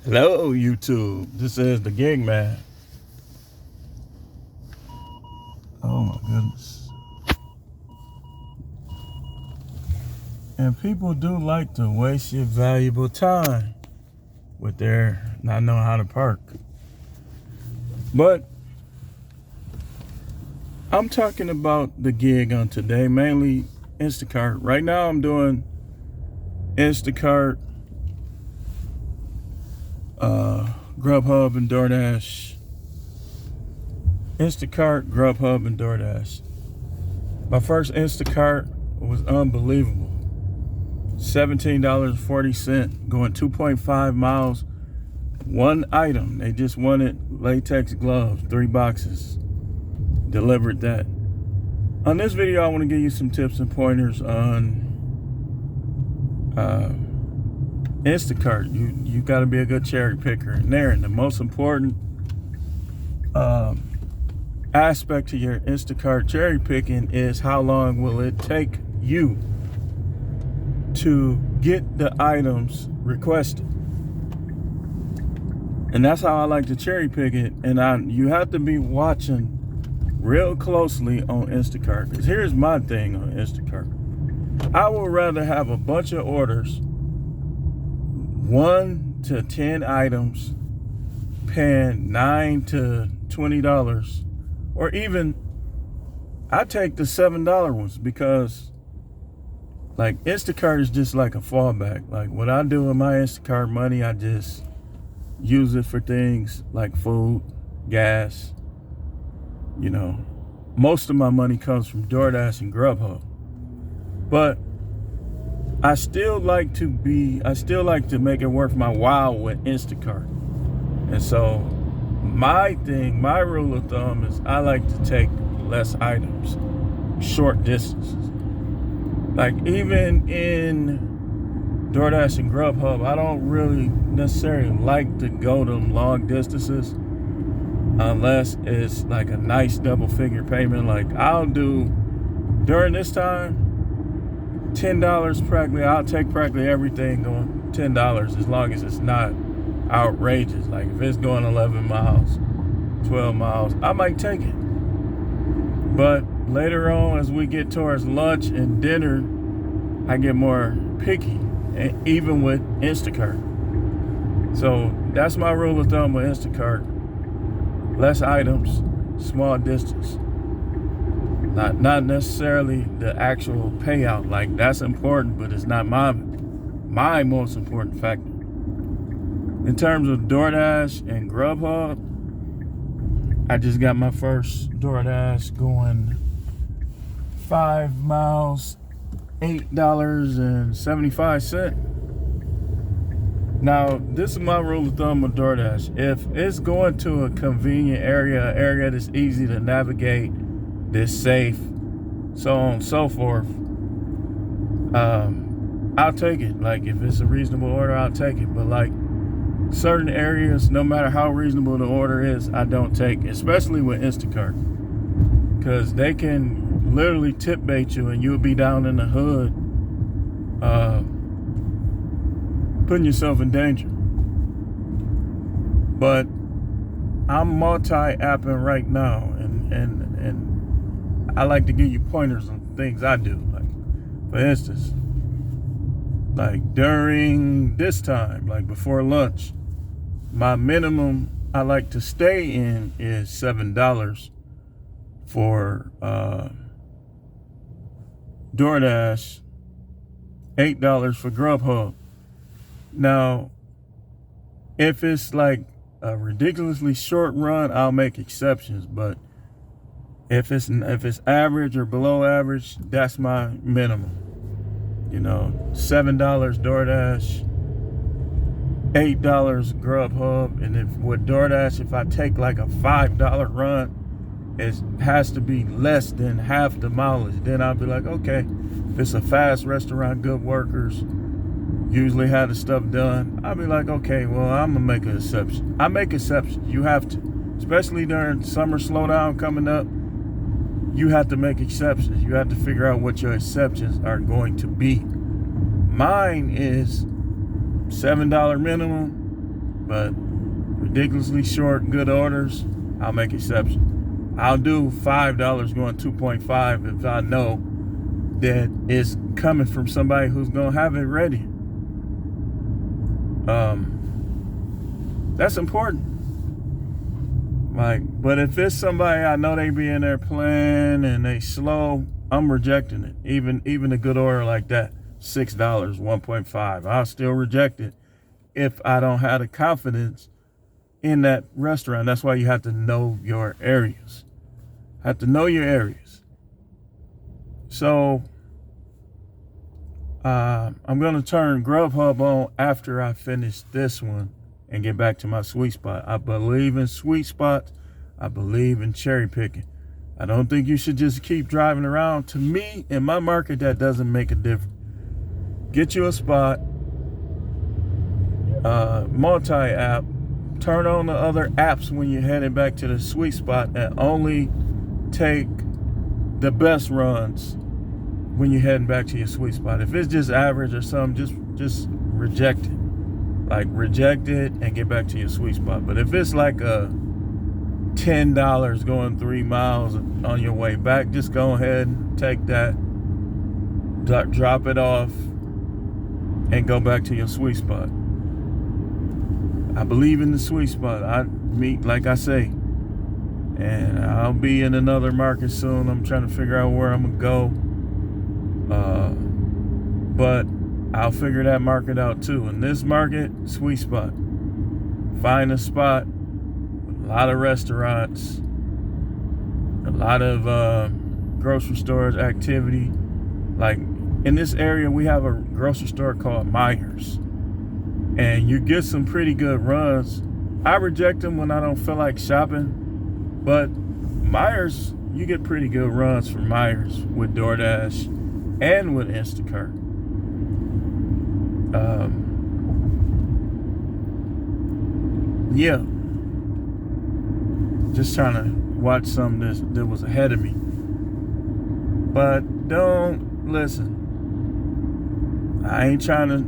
Hello, YouTube. This is the Gig Man. Oh my goodness. And people do like to waste your valuable time with their not knowing how to park. But I'm talking about the gig on today, mainly Instacart. Right now I'm doing Instacart, Grubhub, and DoorDash. Instacart, Grubhub, and DoorDash. My first Instacart was unbelievable. $17.40, going 2.5 miles. One item. They just wanted latex gloves, 3 boxes. Delivered that. On this video, I want to give you some tips and pointers on Instacart. You got to be a good cherry picker in there. And the most important aspect to your Instacart cherry picking is how long will it take you to get the items requested. And that's how I like to cherry pick it. And you have to be watching real closely on Instacart. Because here's my thing on Instacart. I would rather have a bunch of orders, 1 to 10 items, paying $9 to $20, or even I take the $7 ones, because like Instacart is just like a fallback. Like what I do with my Instacart money, I just use it for things like food, gas. You know, most of my money comes from DoorDash and Grubhub. But I still like to make it worth my while with Instacart. And so my rule of thumb is I like to take less items, short distances. Like even in DoorDash and Grubhub, I don't really necessarily like to go them long distances unless it's like a nice double figure payment. Like I'll do during this time, $10 practically. I'll take practically everything going $10 as long as it's not outrageous. Like if it's going 11 miles, 12 miles, I might take it. But later on, as we get towards lunch and dinner, I get more picky, and even with Instacart. So that's my rule of thumb with Instacart. Less items, small distance. Not necessarily the actual payout. Like that's important, but it's not my most important factor. In terms of DoorDash and Grubhub, I just got my first DoorDash going 5 miles, $8.75. Now, this is my rule of thumb with DoorDash. If it's going to a convenient area that's easy to navigate, that's safe, so on and so forth, I'll take it. Like if it's a reasonable order, I'll take it. But like certain areas, no matter how reasonable the order is, I don't take, especially with Instacart, because they can literally tip bait you and you'll be down in the hood, putting yourself in danger. But I'm multi-apping right now, and I like to give you pointers on things I do. Like for instance, like during this time, like before lunch, my minimum I like to stay in is $7 for DoorDash, $8 for Grubhub. Now, if it's like a ridiculously short run, I'll make exceptions. But if it's average or below average, that's my minimum. You know, $7 DoorDash, $8 Grubhub, and if with DoorDash, if I take like a $5 run, it has to be less than half the mileage. Then I'll be like, okay, if it's a fast restaurant, good workers, usually have the stuff done, I'll be like, okay, well, I'm gonna make an exception. I make exceptions. You have to, especially during summer slowdown coming up. You have to make exceptions. You have to figure out what your exceptions are going to be. Mine is $7 minimum, But ridiculously short, good orders, I'll make exception. I'll do $5 going 2.5 if I know that it's coming from somebody who's gonna have it ready. That's important. But if it's somebody I know they be in there playing and they slow, I'm rejecting it. Even a good order like that, $6, 1.5, I'll still reject it if I don't have the confidence in that restaurant. That's why you have to know your areas. Have to know your areas. So I'm gonna turn Grubhub on after I finish this one and get back to my sweet spot. I believe in sweet spots. I believe in cherry picking. I don't think you should just keep driving around. To me, in my market, that doesn't make a difference. Get you a spot, multi-app, turn on the other apps when you're heading back to the sweet spot, and only take the best runs when you're heading back to your sweet spot. If it's just average or something, just reject it. Like, reject it and get back to your sweet spot. But if it's like a $10 going 3 miles on your way back, just go ahead and take that, drop it off, and go back to your sweet spot. I believe in the sweet spot. Like I say, and I'll be in another market soon. I'm trying to figure out where I'm gonna go. But I'll figure that market out too. In this market, sweet spot. Find a spot with a lot of restaurants, a lot of grocery stores activity. Like in this area, we have a grocery store called Myers, and you get some pretty good runs. I reject them when I don't feel like shopping, but Myers, you get pretty good runs from Myers with DoorDash and with Instacart. Yeah, just trying to watch something that was ahead of me. But don't listen. I ain't trying to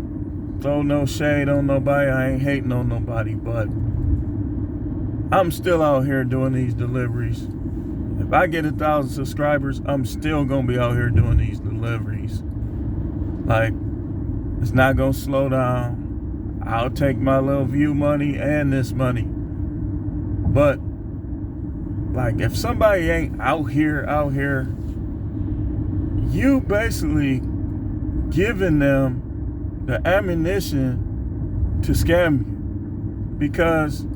throw no shade on nobody. I ain't hating on nobody, but I'm still out here doing these deliveries. If I get 1,000 subscribers, I'm still gonna be out here doing these deliveries. Like, it's not gonna slow down. I'll take my little view money and this money. But like, if somebody ain't out here, you basically giving them the ammunition to scam you. Because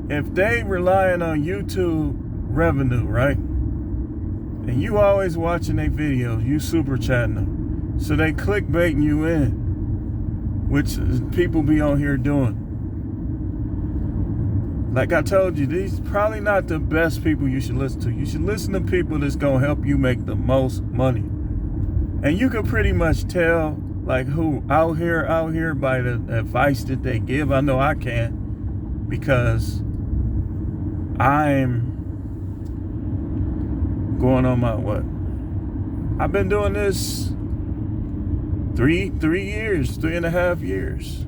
if they relying on YouTube revenue, right? And you always watching their videos, you super chatting them. So they clickbaiting you in, which people be on here doing. Like I told you, these probably not the best people you should listen to. You should listen to people that's gonna help you make the most money. And you can pretty much tell like who out here by the advice that they give. I know I can, because I'm going on my what? I've been doing this 3.5 years.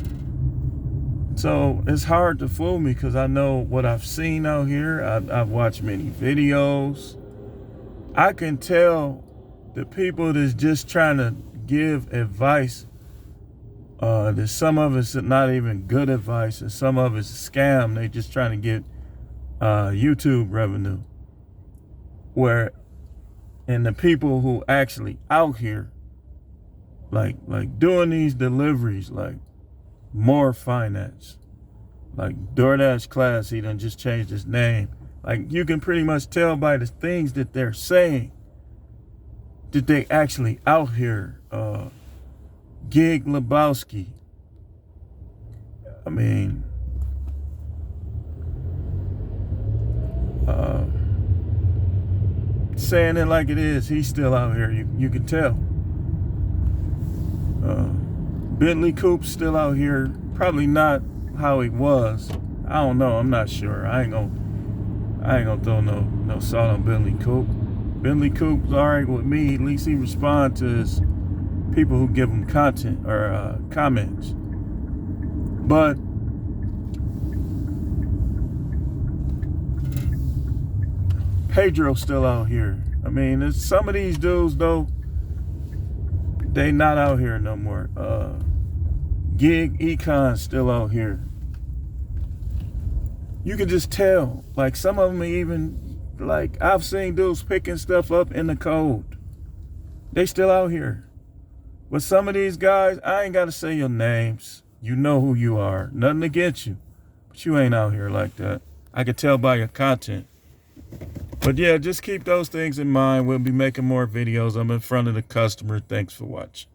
So it's hard to fool me because I know what I've seen out here. I've watched many videos. I can tell the people that's just trying to give advice, that some of it's not even good advice and some of it's scam. They just trying to get YouTube revenue. And the people who actually out here, like doing these deliveries, like More Finance, like DoorDash Class, he done just changed his name. Like, you can pretty much tell by the things that they're saying that they actually out here. Gig Lebowski, I mean, saying it like it is, he's still out here. You can tell. Bentley Coop's still out here. Probably not how he was. I don't know. I'm not sure. I ain't gonna throw no salt on Bentley Coop. Bentley Coop's all right with me. At least he responds to his people who give him content or comments. But Pedro's still out here. I mean, it's, some of these dudes though, they not out here no more. Gig Econ's still out here. You can just tell. Like some of them even, like I've seen dudes picking stuff up in the cold. They still out here. But some of these guys, I ain't got to say your names. You know who you are. Nothing against you. But you ain't out here like that. I can tell by your content. But yeah, just keep those things in mind. We'll be making more videos. I'm in front of the customer. Thanks for watching.